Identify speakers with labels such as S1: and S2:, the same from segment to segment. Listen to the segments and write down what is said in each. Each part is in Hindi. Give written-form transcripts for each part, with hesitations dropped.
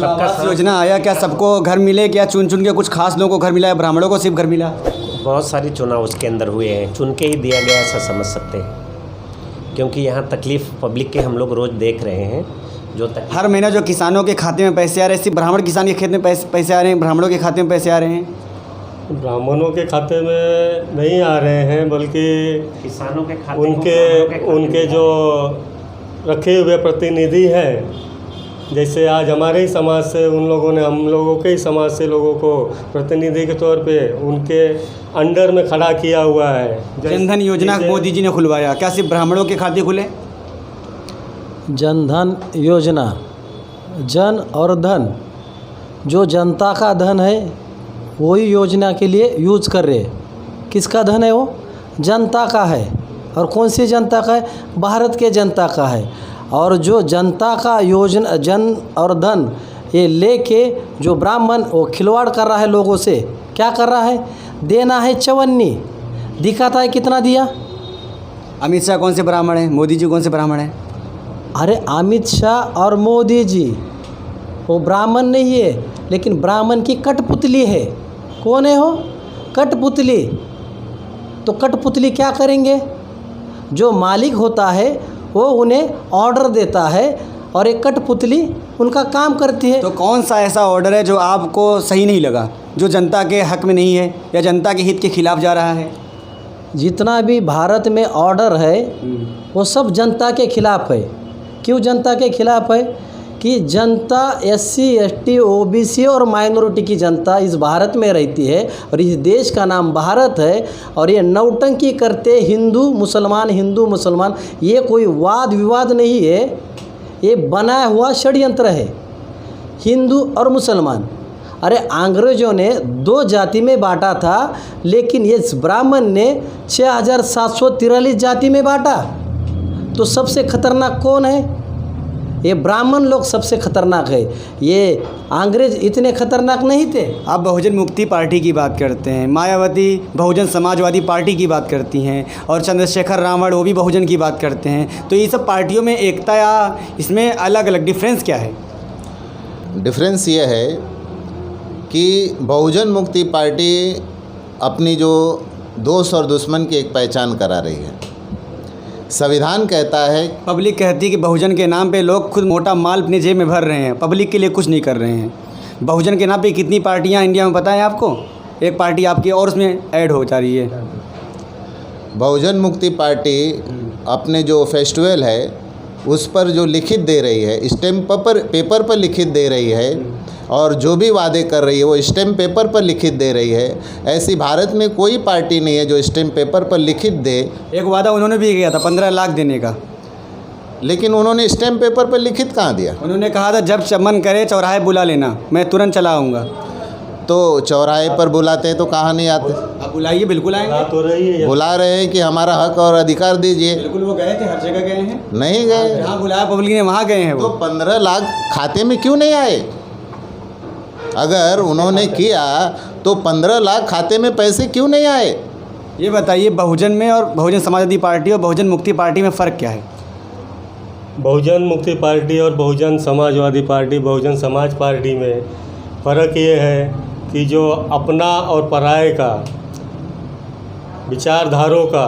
S1: आवास योजना आया, क्या सबको घर मिले, क्या चुन चुन के कुछ खास लोगों को घर मिला है, ब्राह्मणों को सिर्फ घर मिला?
S2: बहुत सारी चुनाव उसके अंदर हुए हैं, चुन के ही दिया गया ऐसा समझ सकते हैं, क्योंकि यहाँ तकलीफ़ पब्लिक के हम लोग रोज़ देख रहे हैं। जो
S1: हर महीना जो किसानों के खाते में पैसे आ रहे हैं, सिर्फ ब्राह्मण किसान के खेत में पैसे आ रहे हैं, ब्राह्मणों के खाते में पैसे आ रहे हैं?
S3: ब्राह्मणों के खाते में नहीं आ रहे हैं, बल्कि
S2: किसानों के खाते
S3: उनके जो रखे हुए प्रतिनिधि हैं, जैसे आज हमारे ही समाज से उन लोगों ने हम लोगों के ही समाज से लोगों को प्रतिनिधि के तौर पे उनके अंडर में खड़ा किया हुआ है।
S1: जनधन योजना मोदी जी ने खुलवाया, क्या सिर्फ ब्राह्मणों के खाते खुले?
S4: जनधन योजना, जन और धन, जो जनता का धन है वही योजना के लिए यूज कर रहे। किसका धन है वो? जनता का है। और कौन सी जनता का है? भारत के जनता का है। और जो जनता का योजना जन और धन ये लेके जो ब्राह्मण वो खिलवाड़ कर रहा है लोगों से, क्या कर रहा है? देना है चवन्नी, दिखाता है कितना दिया।
S1: अमित शाह कौन से ब्राह्मण हैं? मोदी जी कौन से ब्राह्मण हैं?
S4: अरे अमित शाह और मोदी जी वो ब्राह्मण नहीं है, लेकिन ब्राह्मण की कठपुतली है। कौन है वो? कठपुतली। तो कठपुतली क्या करेंगे? जो मालिक होता है वो उन्हें ऑर्डर देता है और एक कठपुतली उनका काम करती है।
S1: तो कौन सा ऐसा ऑर्डर है जो आपको सही नहीं लगा, जो जनता के हक में नहीं है या जनता के हित के खिलाफ जा रहा है?
S4: जितना भी भारत में ऑर्डर है वो सब जनता के खिलाफ है। क्यों जनता के खिलाफ है? कि जनता SC ST OBC और माइनॉरिटी की जनता इस भारत में रहती है और इस देश का नाम भारत है। और ये नौटंकी करते हिंदू मुसलमान, ये कोई वाद विवाद नहीं है, ये बनाया हुआ षड्यंत्र है। हिंदू और मुसलमान, अरे अंग्रेज़ों ने 2 जाति में बांटा था, लेकिन ये ब्राह्मण ने 6743 जाति में बांटा। तो सबसे खतरनाक कौन है? ये ब्राह्मण लोग सबसे खतरनाक है, ये अंग्रेज इतने खतरनाक नहीं थे।
S1: आप बहुजन मुक्ति पार्टी की बात करते हैं, मायावती बहुजन समाजवादी पार्टी की बात करती हैं, और चंद्रशेखर रावण वो भी बहुजन की बात करते हैं। तो ये सब पार्टियों में एकता या इसमें अलग अलग डिफरेंस क्या है?
S5: डिफरेंस ये है कि बहुजन मुक्ति पार्टी अपनी जो दोस्त और दुश्मन की एक पहचान करा रही है। संविधान कहता है,
S1: पब्लिक कहती है कि बहुजन के नाम पे लोग खुद मोटा माल अपने जेब में भर रहे हैं, पब्लिक के लिए कुछ नहीं कर रहे हैं। बहुजन के नाम पे कितनी पार्टियां इंडिया में पता है आपको? एक पार्टी आपकी और उसमें ऐड हो जा रही है।
S5: बहुजन मुक्ति पार्टी अपने जो फेस्टिवल है उस पर जो लिखित दे रही है, स्टैम्प पेपर पर लिखित दे रही है, और जो भी वादे कर रही है वो स्टैम्प पेपर पर लिखित दे रही है। ऐसी भारत में कोई पार्टी नहीं है जो स्टैम्प पेपर पर लिखित दे।
S1: एक वादा उन्होंने भी किया था 15 लाख देने का,
S5: लेकिन उन्होंने स्टैम्प पेपर पर लिखित कहाँ दिया?
S1: उन्होंने कहा था जब मन करे चौराहे बुला लेना, मैं तुरंत चला आऊँगा।
S5: तो चौराहे पर बुलाते हैं तो कहाँ नहीं आते?
S1: आप बुलाइए, बिल्कुल आएंगे।
S3: तो रही है,
S5: बुला रहे हैं कि हमारा हक और अधिकार दीजिए।
S1: बिल्कुल, वो गए थे, हर जगह गए हैं।
S5: नहीं गए।
S1: जहाँ बुलाया पब्लिक ने वहाँ गए हैं वो।
S5: तो 15 लाख खाते में क्यों नहीं आए? अगर उन्होंने किया तो 15 लाख खाते में पैसे क्यों नहीं आए?
S1: ये बताइए, बहुजन में और बहुजन समाजवादी पार्टी और बहुजन मुक्ति पार्टी में फ़र्क क्या है?
S3: बहुजन मुक्ति पार्टी और बहुजन समाजवादी पार्टी, बहुजन समाज पार्टी में फ़र्क ये है कि जो अपना और पराये का विचारधारों का,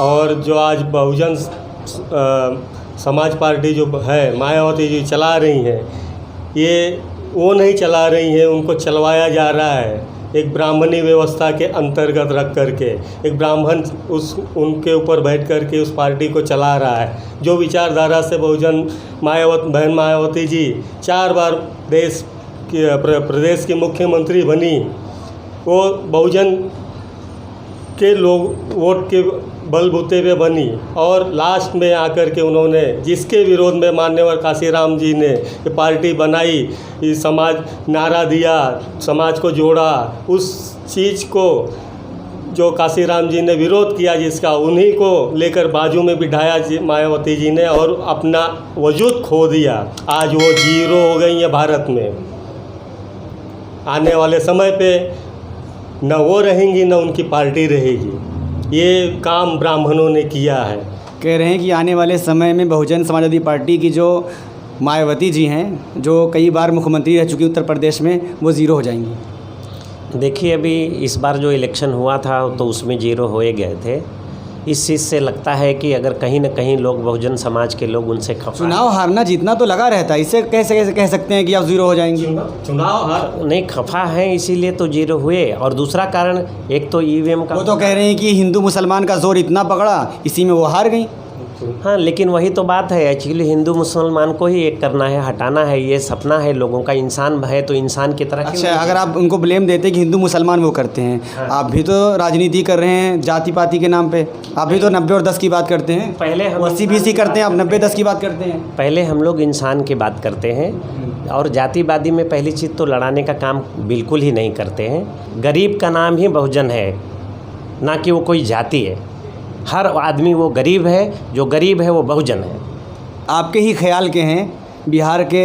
S3: और जो आज बहुजन समाज पार्टी जो है मायावती जी चला रही हैं, ये वो नहीं चला रही हैं, उनको चलवाया जा रहा है एक ब्राह्मणी व्यवस्था के अंतर्गत रख करके। एक ब्राह्मण उनके ऊपर बैठ करके उस पार्टी को चला रहा है। जो विचारधारा से बहन मायावती जी 4 बार प्रदेश की मुख्यमंत्री बनी, वो बहुजन के लोग वोट के बलबूते पे बनी, और लास्ट में आकर के उन्होंने जिसके विरोध में मान्यवर काशीराम जी ने ये पार्टी बनाई, ये समाज नारा दिया, समाज को जोड़ा, उस चीज़ को जो काशीराम जी ने विरोध किया जिसका, उन्हीं को लेकर बाजू में बिठाया मायावती जी ने और अपना वजूद खो दिया। आज वो जीरो हो गई है भारत में। आने वाले समय पे न वो रहेंगी न उनकी पार्टी रहेगी। ये काम ब्राह्मणों ने किया है।
S1: कह रहे हैं कि आने वाले समय में बहुजन समाजवादी पार्टी की जो मायावती जी हैं जो कई बार मुख्यमंत्री रह चुकी उत्तर प्रदेश में, वो ज़ीरो हो जाएंगी?
S2: देखिए, अभी इस बार जो इलेक्शन हुआ था तो उसमें जीरो होए गए थे। इस चीज़ से लगता है कि अगर कहीं न कहीं लोग बहुजन समाज के लोग उनसे खफा,
S1: चुनाव हारना जीतना तो लगा रहता है, इससे कैसे कह सकते हैं कि आप ज़ीरो हो जाएंगे?
S3: चुनाव हार
S2: नहीं खफा हैं इसीलिए तो जीरो हुए। और दूसरा कारण एक तो ईवीएम का,
S1: वो तो कह रहे हैं कि हिंदू मुसलमान का जोर इतना पकड़ा, इसी में वो हार गई।
S2: हाँ, लेकिन वही तो बात है। एक्चुअली हिंदू मुसलमान को ही एक करना है, हटाना है, ये सपना है लोगों का। इंसान है तो इंसान की तरह।
S1: अच्छा, अगर आप उनको ब्लेम देते कि हिंदू मुसलमान वो करते हैं, आप भी तो राजनीति कर रहे हैं जाति पाति के नाम पे। आप भी तो 90 और 10 की बात करते हैं।
S2: पहले हम
S1: 80-20 करते हैं, आप 90-10 की बात करते हैं।
S2: पहले हम लोग इंसान की बात करते हैं, और जातिवादी में पहली चीज़ तो लड़ाने का काम बिल्कुल ही नहीं करते हैं। गरीब का नाम ही बहुजन है, ना कि वो कोई जाति है। हर आदमी वो गरीब है, जो गरीब है वो बहुजन है।
S1: आपके ही ख्याल के हैं बिहार के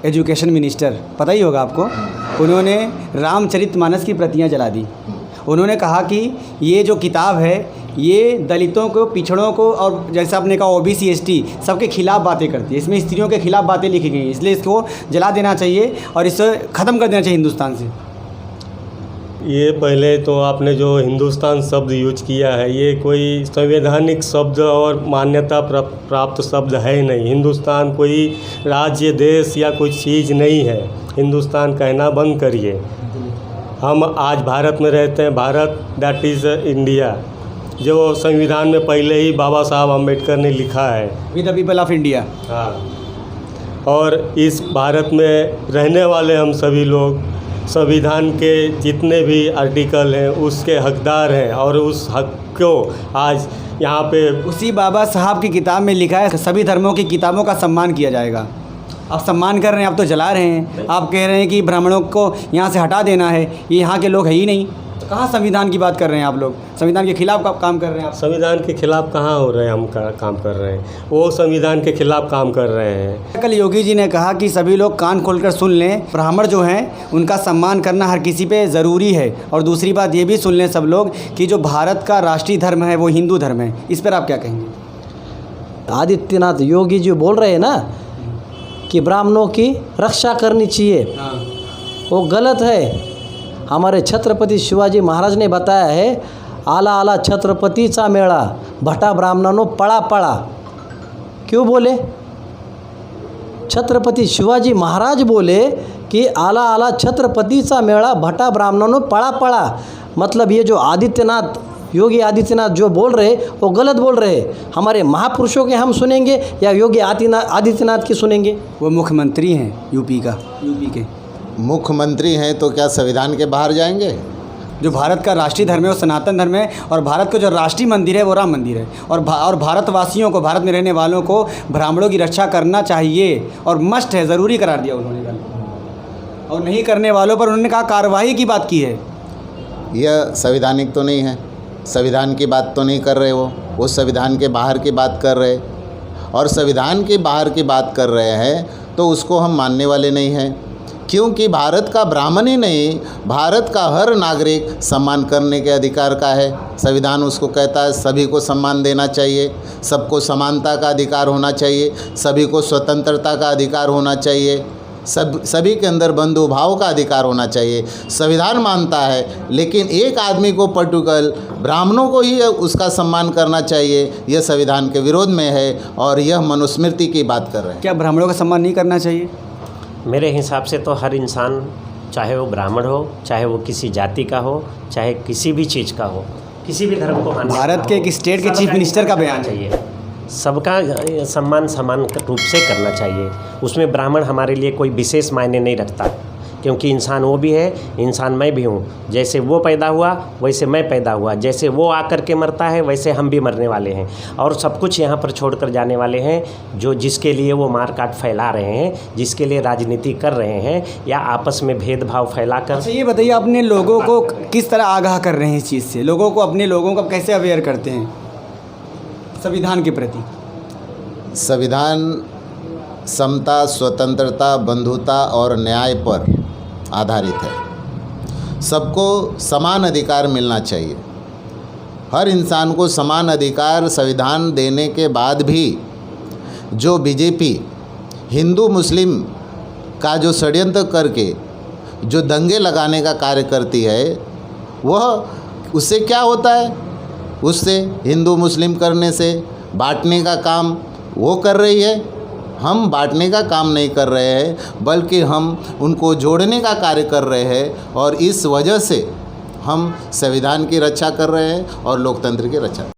S1: एजुकेशन मिनिस्टर, पता ही होगा आपको, उन्होंने रामचरितमानस की प्रतियां जला दी। उन्होंने कहा कि ये जो किताब है ये दलितों को, पिछड़ों को, और जैसा आपने कहा ओबीसी एसटी सबके खिलाफ बातें करती है, इसमें स्त्रियों के खिलाफ बातें लिखी गई हैं, इसलिए इसको जला देना चाहिए और इसे ख़त्म कर देना चाहिए हिंदुस्तान से।
S3: ये पहले तो आपने जो हिंदुस्तान शब्द यूज किया है, ये कोई संवैधानिक शब्द और मान्यता प्राप्त शब्द है नहीं। हिंदुस्तान कोई राज्य, देश या कोई चीज़ नहीं है। हिंदुस्तान कहना बंद करिए। हम आज भारत में रहते हैं, भारत दैट इज़ इंडिया, जो संविधान में पहले ही बाबा साहब अम्बेडकर ने लिखा है,
S1: we the people of India.
S3: हाँ, और इस भारत में रहने वाले हम सभी लोग संविधान के जितने भी आर्टिकल हैं उसके हकदार हैं, और उस हक को आज यहाँ पे
S1: उसी बाबा साहब की किताब में लिखा है सभी धर्मों की किताबों का सम्मान किया जाएगा। आप सम्मान कर रहे हैं, आप तो जला रहे हैं। आप कह रहे हैं कि ब्राह्मणों को यहाँ से हटा देना है, ये यहाँ के लोग है ही नहीं। कहाँ संविधान की बात कर रहे हैं आप लोग? संविधान के खिलाफ काम कर रहे हैं आप।
S3: संविधान के खिलाफ कहाँ हो रहे हैं? हम काम कर रहे हैं, वो संविधान के खिलाफ काम कर रहे हैं।
S1: कल योगी जी ने कहा कि सभी लोग कान खोलकर सुन लें, ब्राह्मण जो हैं उनका सम्मान करना हर किसी पे ज़रूरी है। और दूसरी बात ये भी सुन लें सब लोग कि जो भारत का राष्ट्रीय धर्म है वो हिंदू धर्म है। इस पर आप क्या कहेंगे?
S4: आदित्यनाथ योगी जी बोल रहे हैं ना कि ब्राह्मणों की रक्षा करनी चाहिए, वो गलत है। हमारे छत्रपति शिवाजी महाराज ने बताया है, आला आला छत्रपतीचा मेळा भटा ब्राह्मणांनो पळा पळा। क्यों बोले? छत्रपति शिवाजी महाराज बोले कि आला आला छत्रपतीचा मेळा भटा ब्राह्मणांनो पळा पळा। मतलब ये जो आदित्यनाथ, योगी आदित्यनाथ जो बोल रहे वो गलत बोल रहे। हमारे महापुरुषों के हम सुनेंगे या योगी आदित्यनाथ की सुनेंगे?
S1: वो मुख्यमंत्री हैं यूपी के।
S5: मुख्यमंत्री हैं तो क्या संविधान के बाहर जाएंगे?
S1: जो भारत का राष्ट्रीय धर्म है वो सनातन धर्म है, और भारत का जो राष्ट्रीय मंदिर है वो राम मंदिर है। और भारतवासियों को, भारत में रहने वालों को ब्राह्मणों की रक्षा करना चाहिए और मस्ट है, ज़रूरी करार दिया उन्होंने कल। और नहीं करने वालों पर उन्होंने कहा कार्रवाई की बात की है।
S5: यह संवैधानिक तो नहीं है, संविधान की बात तो नहीं कर रहे वो संविधान के बाहर की बात कर रहे। और संविधान के बाहर की बात कर रहे हैं तो उसको हम मानने वाले नहीं हैं, क्योंकि भारत का ब्राह्मण ही नहीं, भारत का हर नागरिक सम्मान करने के अधिकार का है। संविधान उसको कहता है सभी को सम्मान देना चाहिए, सबको समानता का अधिकार होना चाहिए, सभी को स्वतंत्रता का अधिकार होना चाहिए, सभी के अंदर बंधु भाव का अधिकार होना चाहिए। संविधान मानता है, लेकिन एक आदमी को पर्टिकुलर ब्राह्मणों को ही उसका सम्मान करना चाहिए, यह संविधान के विरोध में है और यह मनुस्मृति की बात कर रहे हैं।
S1: क्या ब्राह्मणों का सम्मान नहीं करना चाहिए?
S2: मेरे हिसाब से तो हर इंसान, चाहे वो ब्राह्मण हो, चाहे वो किसी जाति का हो, चाहे किसी भी चीज़ का हो, किसी भी धर्म को मानने
S1: भारत के एक स्टेट के चीफ मिनिस्टर का बयान
S2: चाहिए। सबका सम्मान समान रूप से करना चाहिए। उसमें ब्राह्मण हमारे लिए कोई विशेष मायने नहीं रखता, क्योंकि इंसान वो भी है, इंसान मैं भी हूँ। जैसे वो पैदा हुआ वैसे मैं पैदा हुआ, जैसे वो आकर के मरता है वैसे हम भी मरने वाले हैं, और सब कुछ यहाँ पर छोड़कर जाने वाले हैं। जो जिसके लिए वो मार काट फैला रहे हैं, जिसके लिए राजनीति कर रहे हैं, या आपस में भेदभाव फैलाकर।
S1: अच्छा, ये बताइए, अपने लोगों को किस तरह आगाह कर रहे हैं इस चीज़ से? लोगों को, अपने लोगों को कैसे अवेयर करते हैं संविधान के प्रति?
S5: संविधान समता, स्वतंत्रता, बंधुता और न्याय पर आधारित है। सबको समान अधिकार मिलना चाहिए। हर इंसान को समान अधिकार संविधान देने के बाद भी जो बीजेपी हिंदू मुस्लिम का जो षड्यंत्र करके जो दंगे लगाने का कार्य करती है, वह उससे क्या होता है, उससे हिंदू मुस्लिम करने से बांटने का काम वो कर रही है। हम बांटने का काम नहीं कर रहे हैं, बल्कि हम उनको जोड़ने का कार्य कर रहे हैं और इस वजह से हम संविधान की रक्षा कर रहे हैं और लोकतंत्र की रक्षा।